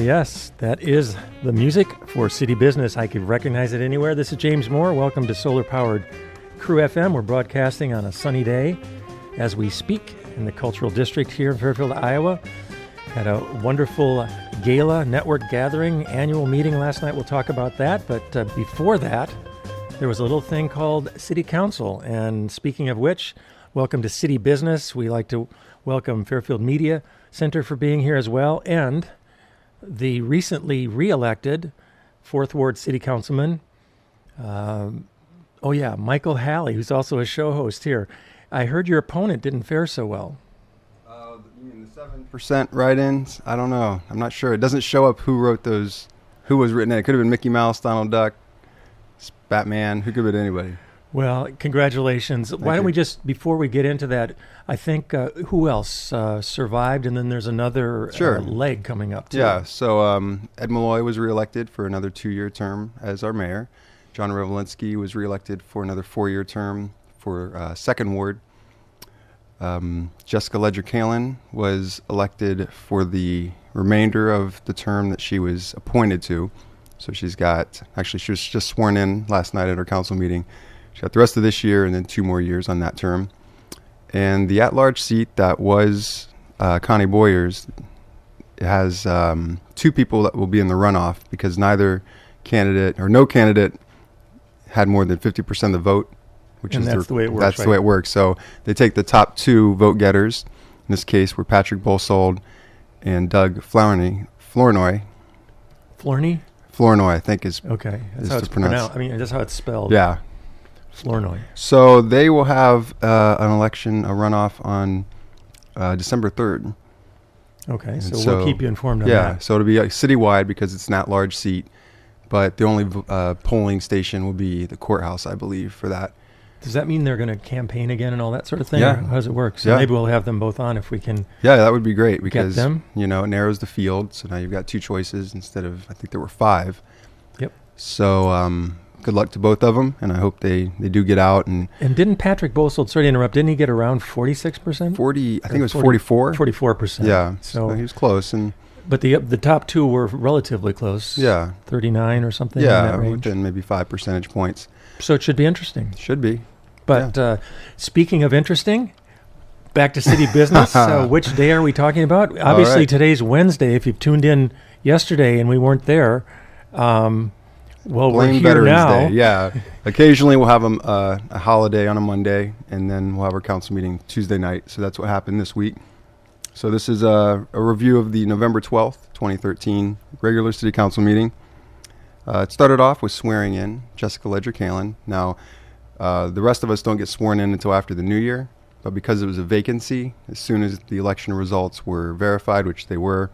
Yes, that is the music for City Business. I could recognize it anywhere. This is James Moore. Welcome to solar-powered KRUU-FM. We're broadcasting on a sunny day as we speak in the Cultural District here in Fairfield, Iowa. Had a wonderful gala, network gathering, annual meeting last night. We'll talk about that. But before that, there was a little thing called City Council. And speaking of which, welcome to City Business. We like to welcome Fairfield Media Center for being here as well, and the recently re-elected 4th Ward City Councilman, Michael Halley, who's also a show host here. I heard your opponent didn't fare so well. You mean the 7% write-ins? I don't know. I'm not sure. It doesn't show up who wrote those, who was written in. It could have been Mickey Mouse, Donald Duck, Batman, who could have been anybody. Well, congratulations. Why don't we just, before we get into that, I think, who else survived? And then there's another leg coming up, too. Yeah, so Ed Malloy was reelected for another 2-year term as our mayor. John Revelinsky was reelected for another 4-year term for 2nd Ward. Jessica Ledger-Kalin was elected for the remainder of the term that she was appointed to. So she was just sworn in last night at our council meeting. She got the rest of this year and then 2 more years on that term. And the at-large seat that was Connie Boyer's has 2 people that will be in the runoff because no candidate had more than 50% of the vote. That's the way it works. That's the way it works. So they take the top 2 vote getters. In this case, were Patrick Bolsold and Doug Flournoy. Flournoy, I think is okay. That's how it's pronounced. I mean, that's how it's spelled. Yeah. Flournoy. So they will have a runoff on December 3rd. Okay, so we'll keep you informed on that. Yeah, so it'll be citywide because it's an at-large seat, but the only polling station will be the courthouse, I believe, for that. Does that mean they're going to campaign again and all that sort of thing? Yeah. How does it work? So maybe we'll have them both on if we can. Yeah, that would be great because, it narrows the field. So now you've got 2 choices instead of, I think there were 5. Yep. So good luck to both of them, and I hope they do get out. And didn't Patrick Bolsold, sorry to interrupt, didn't he get around 46%? 40, I think it was 44. 44%. Yeah, so he was close. But the top 2 were relatively close. Yeah. 39 or something in Yeah, that range. within maybe 5 percentage points. So it should be interesting. Should be. But speaking of interesting, back to city business. Which day are we talking about? Obviously, today's Wednesday. If you've tuned in yesterday and we weren't there, we're here Veterans now. Day. Yeah. Occasionally we'll have a holiday on a Monday, and then we'll have our council meeting Tuesday night. So that's what happened this week. So this is a review of the November 12th, 2013 regular city council meeting. It started off with swearing in Jessica Ledger-Kalin. Now, the rest of us don't get sworn in until after the new year, but because it was a vacancy, as soon as the election results were verified, which they were,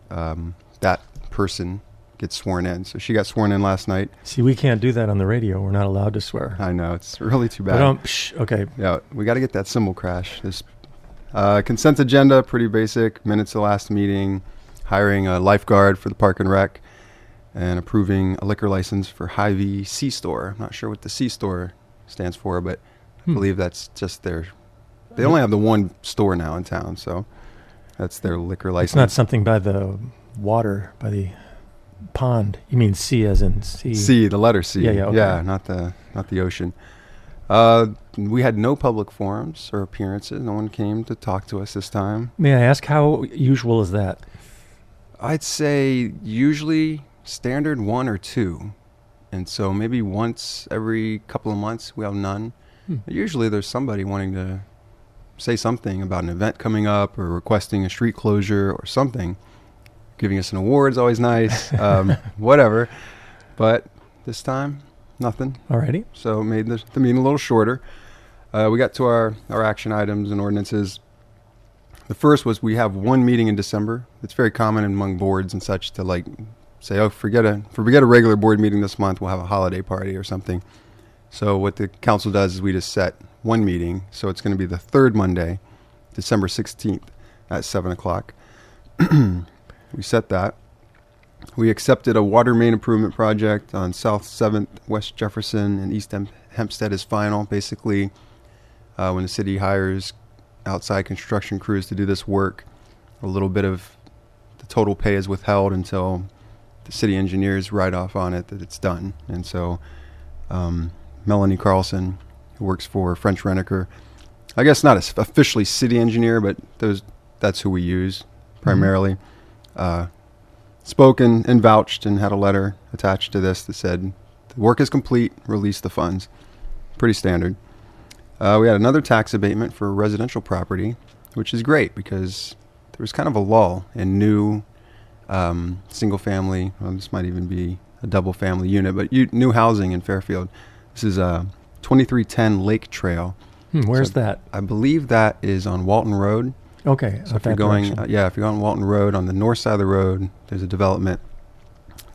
that person gets sworn in. So she got sworn in last night. See, we can't do that on the radio. We're not allowed to swear. I know. It's really too bad. Okay. Yeah, we got to get that cymbal crash. This consent agenda, pretty basic. Minutes of last meeting, hiring a lifeguard for the Park and Rec, and approving a liquor license for Hy-Vee C-Store. I'm not sure what the C-Store stands for, but I believe that's just they only have the one store now in town, so that's their liquor license. It's not something by the water, by the pond. You mean C as in C? C, the letter C. Yeah, okay. Yeah, not the ocean. We had no public forums or appearances. No one came to talk to us this time. May I ask, how usual is that? I'd say usually standard 1 or 2. And so maybe once every couple of months we have none. But usually there's somebody wanting to say something about an event coming up or requesting a street closure or something. Giving us an award is always nice, whatever. But this time, nothing. Alrighty. So it made the meeting a little shorter. We got to our action items and ordinances. The first was we have one meeting in December. It's very common among boards and such to say, oh, forget a regular board meeting this month, we'll have a holiday party or something. So what the council does is we just set one meeting. So it's going to be the 3rd Monday, December 16th at 7 o'clock. We set that. We accepted a water main improvement project on South 7th, West Jefferson, and East Hempstead as final. Basically, when the city hires outside construction crews to do this work, a little bit of the total pay is withheld until the city engineers write off on it that it's done. And so Melanie Carlson, who works for French Rent-A-Car, I guess not officially city engineer, but that's who we use primarily, spoke and vouched and had a letter attached to this that said, the work is complete, release the funds. Pretty standard. We had another tax abatement for residential property, which is great because there was kind of a lull in new single family, well, this might even be a double family unit, but new housing in Fairfield. This is 2310 Lake Trail. Where's that? I believe that is on Walton Road. Okay. So if you're going, if you're going Walton Road, on the north side of the road, there's a development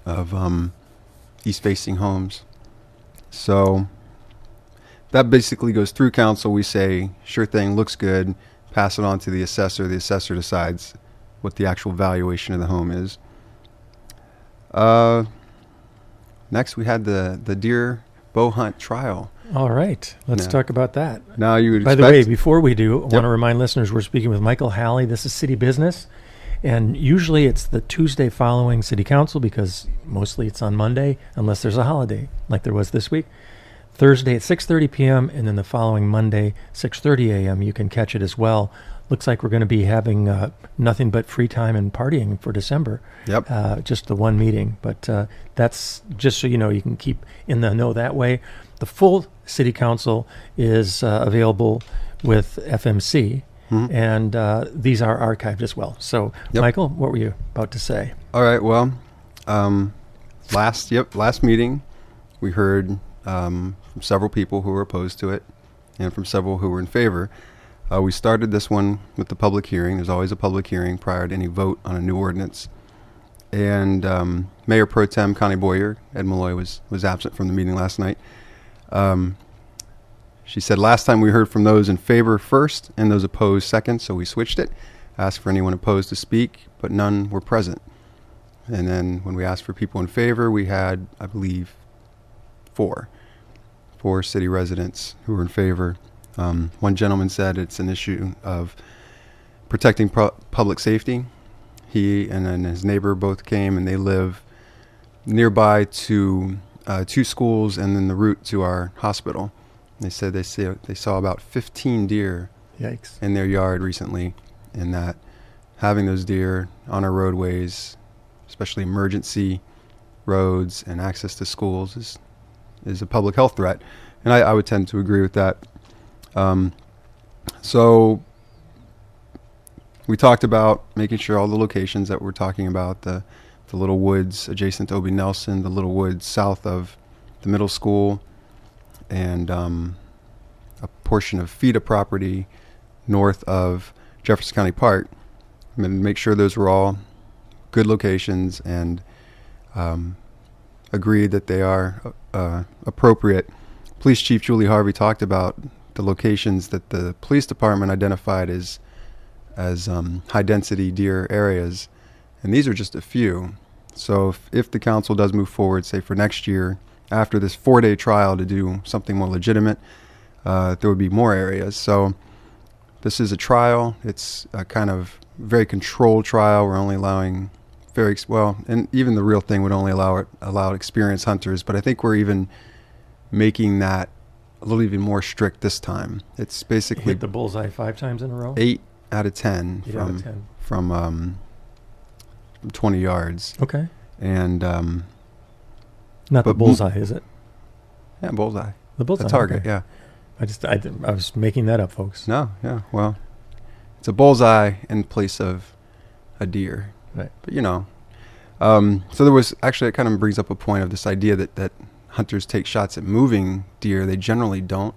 of east-facing homes. So that basically goes through council. We say, sure thing, looks good. Pass it on to the assessor. The assessor decides what the actual valuation of the home is. Next, we had the deer bow hunt trial. All right. Let's talk about that. Now, you would By the way, before we do, I want to remind listeners we're speaking with Michael Halley. This is City Business. And usually it's the Tuesday following City Council because mostly it's on Monday, unless there's a holiday like there was this week. Thursday at 6:30 p.m. and then the following Monday, 6:30 a.m. You can catch it as well. Looks like we're going to be having nothing but free time and partying for December. Yep. Just the one meeting. But that's just so you know, you can keep in the know that way. The full City Council is available with FMC. And these are archived as well. So, Michael, what were you about to say? All right. Well, last meeting, we heard from several people who were opposed to it and from several who were in favor. We started this one with the public hearing. There's always a public hearing prior to any vote on a new ordinance. And Mayor Pro Tem Connie Boyer, Ed Malloy, was absent from the meeting last night. She said last time we heard from those in favor first and those opposed second, so we switched it. Asked for anyone opposed to speak, but none were present. And then when we asked for people in favor, we had, I believe, four city residents who were in favor. One gentleman said it's an issue of protecting public safety. He and then his neighbor both came, and they live nearby to 2 schools and then the route to our hospital. They said they saw about 15 deer Yikes. in their yard recently, and that having those deer on our roadways, especially emergency roads and access to schools, is a public health threat. And I would tend to agree with that. So we talked about making sure all the locations that we're talking about, the little woods adjacent to Obie Nelson, the little woods south of the middle school, and a portion of FIDA property north of Jefferson County Park. I'm going to make sure those were all good locations and agreed that they are appropriate. Police Chief Julie Harvey talked about the locations that the police department identified as high-density deer areas, and these are just a few. So if the council does move forward, say for next year, after this 4-day trial to do something more legitimate, there would be more areas. So this is a trial. It's a kind of very controlled trial. We're only allowing and even the real thing would only allow experienced hunters, but I think we're even making that a little even more strict this time. It's basically hit the bullseye 5 times in a row. 8 out of 10 from 20 yards. Okay. And not the bullseye, is it? Yeah, bullseye. The bullseye. A target. Okay. Yeah. I was making that up, folks. No. Yeah. Well, it's a bullseye in place of a deer. Right. But so there was actually, it kind of brings up a point of this idea that hunters take shots at moving deer. They generally don't.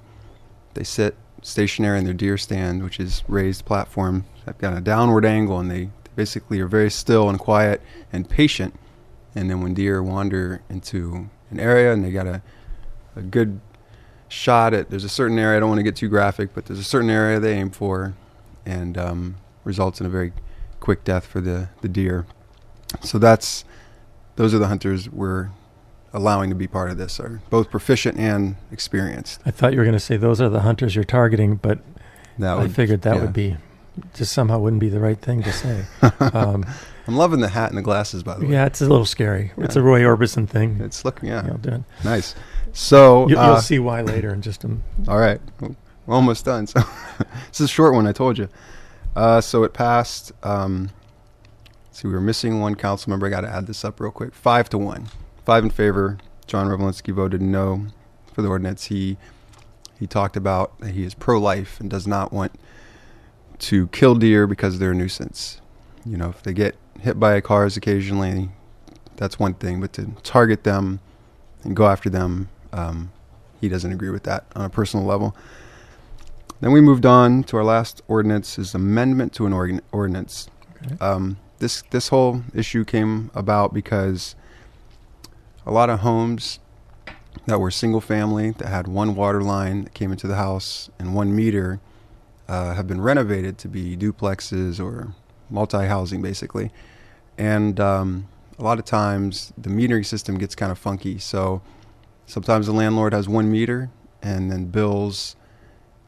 They sit stationary in their deer stand, which is raised platform. They've got a downward angle, and they basically are very still and quiet and patient. And then when deer wander into an area and they got a good shot at, there's a certain area, I don't want to get too graphic, but there's a certain area they aim for, and results in a very quick death for the deer. So those are the hunters we're allowing to be part of this, are both proficient and experienced. I thought you were going to say those are the hunters you're targeting, but I figured that would be just somehow wouldn't be the right thing to say. I'm loving the hat and the glasses, by the way. Yeah, it's a little scary. Yeah. It's a Roy Orbison thing. It's looking, yeah. Nice. So you'll see why later in just a minute. All right. We're almost done. So this is a short one, I told you. So it passed. We were missing one council member. I got to add this up real quick. 5-1. 5 in favor. John Revelinsky voted no for the ordinance. He talked about that he is pro-life and does not want to kill deer because they're a nuisance. You know, if they get hit by cars occasionally, that's one thing. But to target them and go after them, he doesn't agree with that on a personal level. Then we moved on to our last ordinance, is amendment to an ordinance. Okay. This whole issue came about because a lot of homes that were single family that had one water line that came into the house and one meter have been renovated to be duplexes or multi-housing basically. And a lot of times the metering system gets kind of funky. So sometimes the landlord has one meter and then bills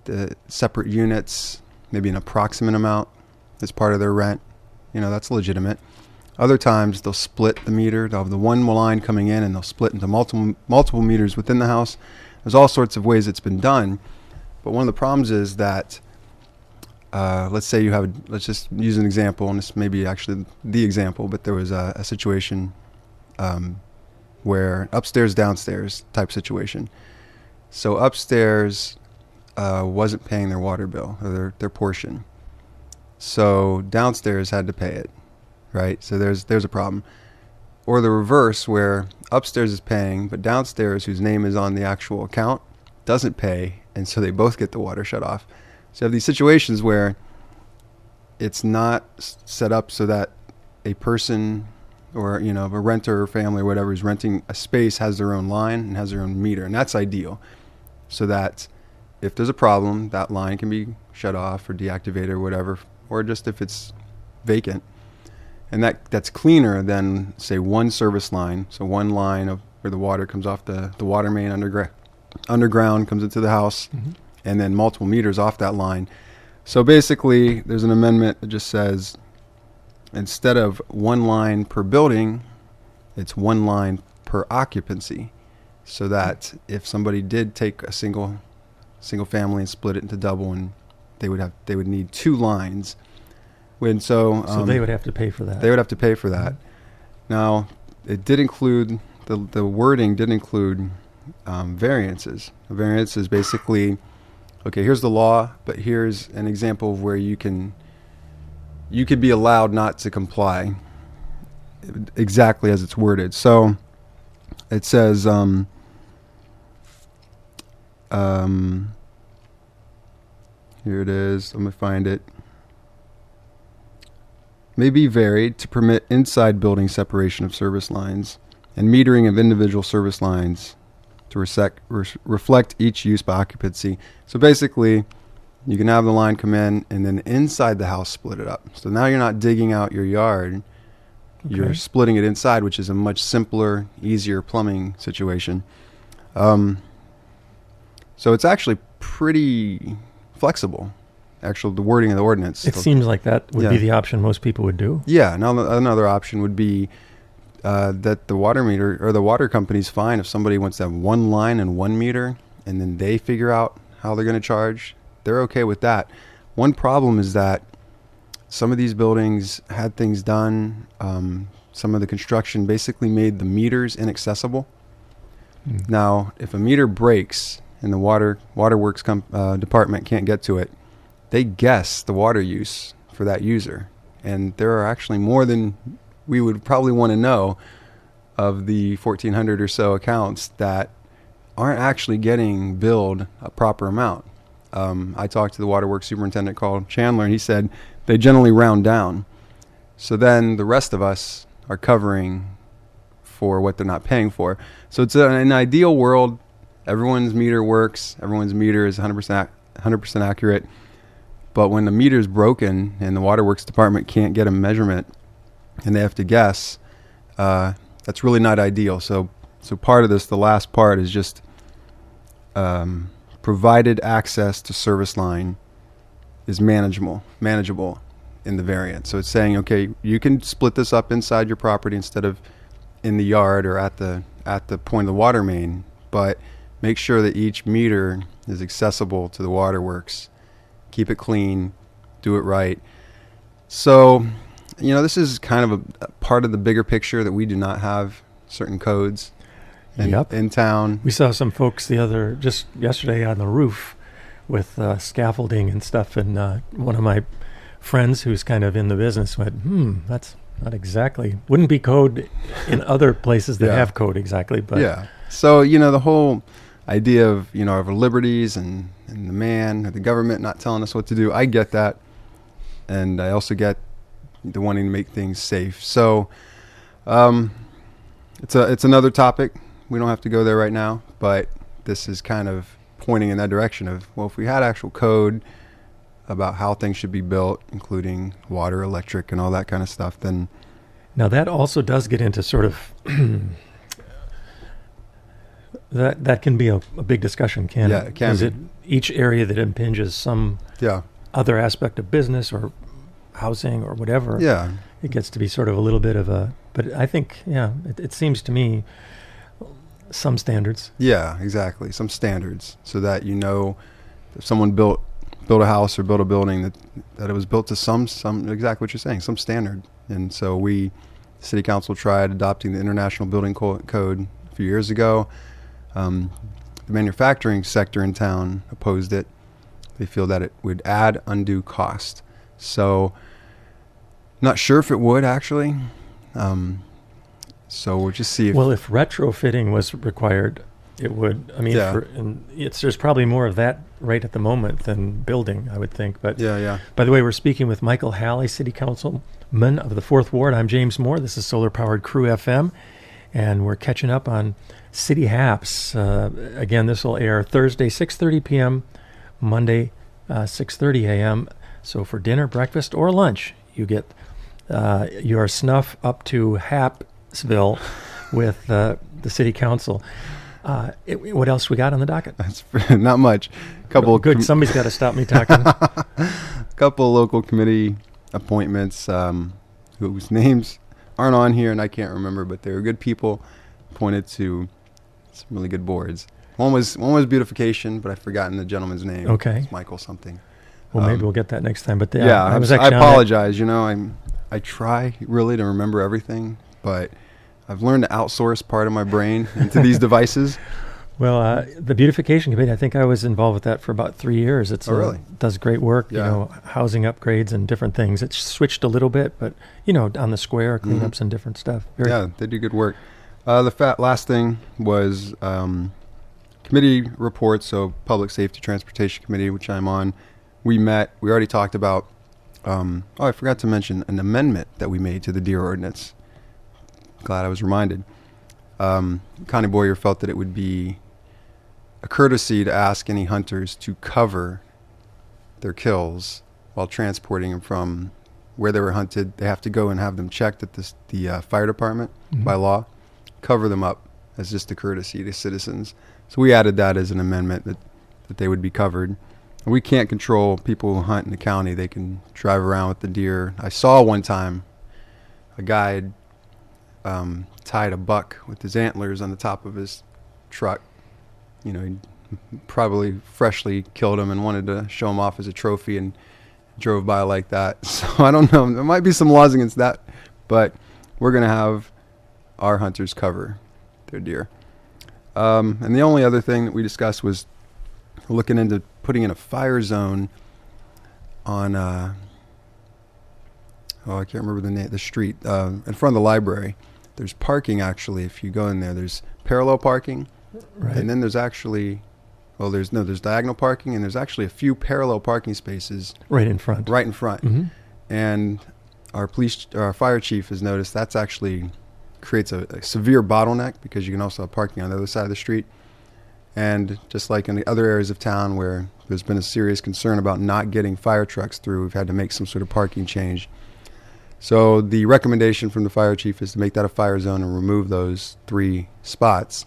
the separate units, maybe an approximate amount as part of their rent. You know, that's legitimate. Other times they'll split the meter. They'll have the one line coming in and they'll split into multiple meters within the house. There's all sorts of ways it's been done. But one of the problems is that, let's say you have, let's just use an example, and this may be actually the example, but there was a situation where upstairs, downstairs type situation. So upstairs wasn't paying their water bill or their portion. So downstairs had to pay it, right? So there's a problem. Or the reverse, where upstairs is paying, but downstairs, whose name is on the actual account, doesn't pay, and so they both get the water shut off. So you have these situations where it's not set up so that a person or, you know, a renter or family or whatever is renting a space has their own line and has their own meter, and that's ideal. So that if there's a problem, that line can be shut off or deactivated or whatever, or just if it's vacant. And that's cleaner than, say, one service line. So one line of where the water comes off the water main underground, comes into the house, and then multiple meters off that line. So basically, there's an amendment that just says, instead of one line per building, it's one line per occupancy. So that if somebody did take a single family and split it into double, and they would need two lines. So they would have to pay for that. They would have to pay for that. Now, it did include, the wording did include variances. A variance is basically, okay, here's the law, but here's an example of where you could be allowed not to comply exactly as it's worded. So it says, here it is. I'm going to find it. May be varied to permit inside building separation of service lines and metering of individual service lines to reflect each use by occupancy. So basically, you can have the line come in and then inside the house split it up. So now you're not digging out your yard. Okay. You're splitting it inside, which is a much simpler, easier plumbing situation. So it's actually pretty flexible, actually, the wording of the ordinance. It seems like that would be the option most people would do. Yeah. Now, another option would be that the water meter or the water company's fine if somebody wants to have one line and one meter, and then they figure out how they're going to charge. They're okay with that. One problem is that some of these buildings had things done. Some of the construction basically made the meters inaccessible. Now, if a meter breaks and the waterworks department can't get to it, they guess the water use for that user. And there are actually more than we would probably want to know of the 1,400 or so accounts that aren't actually getting billed a proper amount. I talked to the waterworks superintendent, called Chandler, and he said they generally round down. So then the rest of us are covering for what they're not paying for. So it's an ideal world. Everyone's meter works. Everyone's meter is 100% accurate. But when the meter is broken and the waterworks department can't get a measurement and they have to guess, that's really not ideal. So part of this, the last part, is just provided access to service line is manageable in the variance. So it's saying, okay, you can split this up inside your property instead of in the yard or at the point of the water main, but make sure that each meter is accessible to the waterworks. Keep it clean, do it right. So, this is kind of a part of the bigger picture that we do not have certain codes in town. We saw some folks just yesterday on the roof with scaffolding and stuff, and one of my friends who's kind of in the business went, that's not exactly, wouldn't be code in other places that have code exactly, but yeah. So, the whole idea of, our liberties and the man or the government not telling us what to do, I get that. And I also get the wanting to make things safe. So it's another topic. We don't have to go there right now, but this is kind of pointing in that direction of, well, if we had actual code about how things should be built, including water, electric, and all that kind of stuff, then... Now that also does get into sort of... that can be a big discussion, can't it? Yeah, it can be. Each area that impinges some other aspect of business or housing or whatever, it gets to be sort of a little bit of a... But I think, it seems to me some standards. Yeah, exactly. Some standards so that if someone built a house or built a building that it was built to some exactly what you're saying, some standard. And so City Council tried adopting the International Building Code a few years ago. The manufacturing sector in town opposed it. They feel that it would add undue cost. So not sure if it would actually. So we'll just see if... Well, if retrofitting was required, it would. I mean, there's probably more of that right at the moment than building, I would think. But by the way, we're speaking with Michael Halley, City Councilman of the 4th Ward. I'm James Moore. This is solar-powered KRUU-FM, and we're catching up on City Haps. Again, this will air Thursday, 6:30 p.m., Monday, 6:30 a.m. So for dinner, breakfast, or lunch, you get your snuff up to Hapsville with the City Council. What else we got on the docket? That's not much. Good. Somebody's got to stop me talking. Couple local committee appointments whose names aren't on here, and I can't remember, but they were good people appointed to some really good boards. One was beautification, but I've forgotten the gentleman's name. Okay, it's Michael something. Well, maybe we'll get that next time. But I apologize. I try really to remember everything, but I've learned to outsource part of my brain into these devices. Well, the beautification committee, I think I was involved with that for about 3 years. It's really does great work. Housing upgrades and different things. It's switched a little bit, but on the square, cleanups and different stuff. They do good work. The last thing was committee reports. So Public Safety Transportation Committee, which I'm on, we met. We already talked about. I forgot to mention an amendment that we made to the deer ordinance. Glad I was reminded. Connie Boyer felt that it would be a courtesy to ask any hunters to cover their kills while transporting them from where they were hunted. They have to go and have them checked at the fire department by law. Cover them up as just a courtesy to citizens. So we added that as an amendment that they would be covered. And we can't control people who hunt in the county. They can drive around with the deer. I saw one time a guy had tied a buck with his antlers on the top of his truck. He probably freshly killed him and wanted to show him off as a trophy and drove by like that. So I don't know. There might be some laws against that, but we're going to have our hunters cover their deer. And the only other thing that we discussed was looking into putting in a fire zone on, I can't remember the street, in front of the library. There's parking, actually, if you go in there. There's parallel parking, right. And then there's actually, there's diagonal parking, and there's actually a few parallel parking spaces. Right in front. Mm-hmm. And our fire chief has noticed that's actually creates a severe bottleneck because you can also have parking on the other side of the street. And just like in the other areas of town where there's been a serious concern about not getting fire trucks through, we've had to make some sort of parking change. So the recommendation from the fire chief is to make that a fire zone and remove those 3 spots.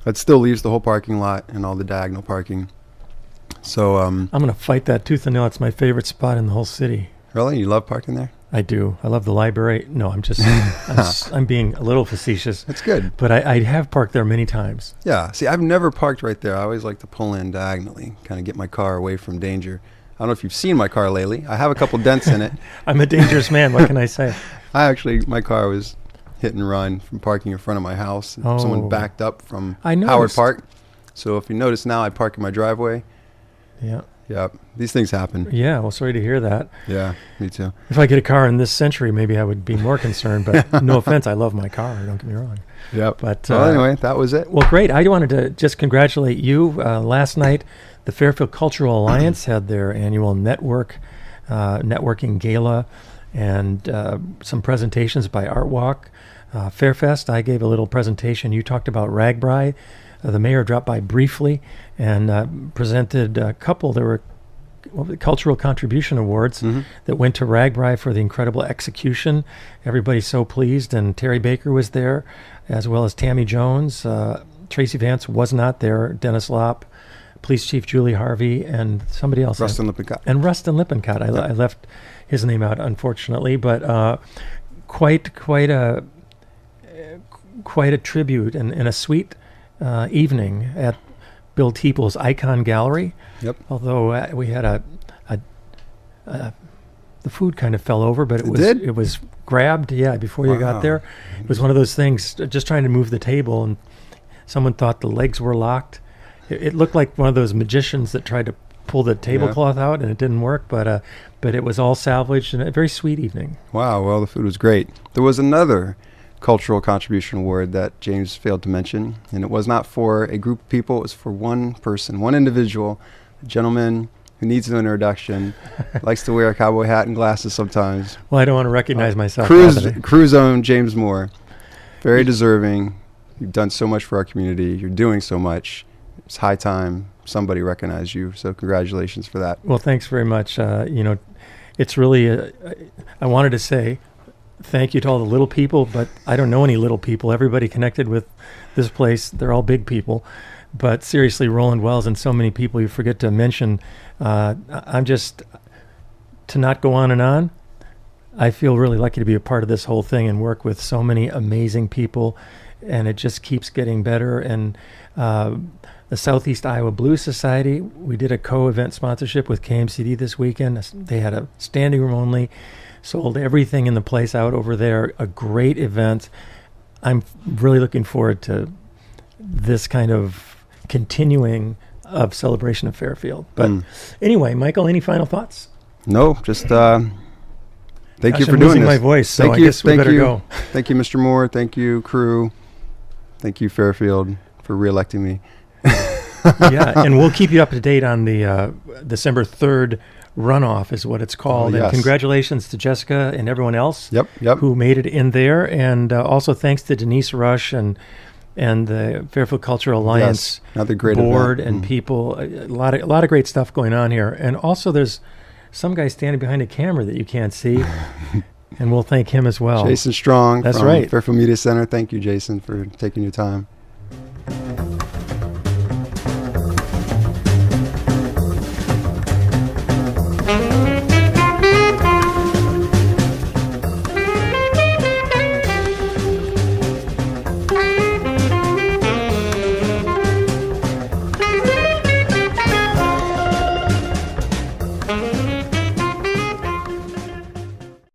That still leaves the whole parking lot and all the diagonal parking So, I'm going to fight that tooth and nail. It's my favorite spot in the whole city. really? You love parking there? I do. I love the library. No, I'm being a little facetious. That's good. But I have parked there many times. Yeah. See, I've never parked right there. I always like to pull in diagonally, kind of get my car away from danger. I don't know if you've seen my car lately. I have a couple dents in it. I'm a dangerous man. What can I say? My car was hit and run from parking in front of my house. Oh. Someone backed up from I noticed. Howard Park. So if you notice now, I park in my driveway. Yeah. Yeah. These things happen. Yeah. Well, sorry to hear that. Yeah. Me too. If I get a car in this century, maybe I would be more concerned. But no offense, I love my car. Don't get me wrong. Yep. But well, anyway, that was it. Well, great. I wanted to just congratulate you. Last night, the Fairfield Cultural Alliance had their annual networking gala and some presentations by Art Walk. Fairfest, I gave a little presentation. You talked about Ragbri. The mayor dropped by briefly and presented a couple. There were cultural contribution awards that went to Ragbri for the incredible execution. Everybody's so pleased, and Terry Baker was there, as well as Tammy Jones. Tracy Vance was not there. Dennis Lopp, Police Chief Julie Harvey, and somebody else. Rustin Lippincott. And Rustin Lippincott. I left his name out, unfortunately, but quite a tribute and a sweet evening at Bill Teeple's Icon Gallery. Yep. Although we had the food kind of fell over, but it was grabbed. Yeah, before you got there, it was one of those things. Just trying to move the table, and someone thought the legs were locked. It looked like one of those magicians that tried to pull the tablecloth out, and it didn't work. But it was all salvaged, and a very sweet evening. Wow. Well, the food was great. There was another cultural contribution award that James failed to mention, and it was not for a group of people. It was for one person, one individual, a gentleman who needs no introduction, likes to wear a cowboy hat and glasses sometimes. Well, I don't want to recognize myself. KRUU's own James Moore, very deserving. You've done so much for our community. You're doing so much. It's high time somebody recognized you. So congratulations for that. Well, thanks very much. It's really, I wanted to say thank you to all the little people, but I don't know any little people. Everybody connected with this place, they're all big people. But seriously, Roland Wells and so many people you forget to mention. I'm just, to not go on and on, I feel really lucky to be a part of this whole thing and work with so many amazing people, and it just keeps getting better. And the Southeast Iowa Blues Society, we did a co-event sponsorship with KMCD this weekend. They had a standing room only, sold everything in the place out over there, a great event. I'm really looking forward to this kind of continuing of celebration of Fairfield. But anyway, Michael, any final thoughts? No, just thank you for I'm doing losing this. my voice, so I guess we better go. Thank you, Mr. Moore. Thank you, KRUU. Thank you, Fairfield, for reelecting me. Yeah, and we'll keep you up to date on the December 3rd runoff is what it's called. Oh, yes. And congratulations to Jessica and everyone else Yep. who made it in there. And also thanks to Denise Rush and the Fairfield Cultural Alliance another great board event. and people. A lot of great stuff going on here. And also there's some guy standing behind a camera that you can't see. And we'll thank him as well. Jason Strong That's from right. Fairfield Media Center. Thank you, Jason, for taking your time.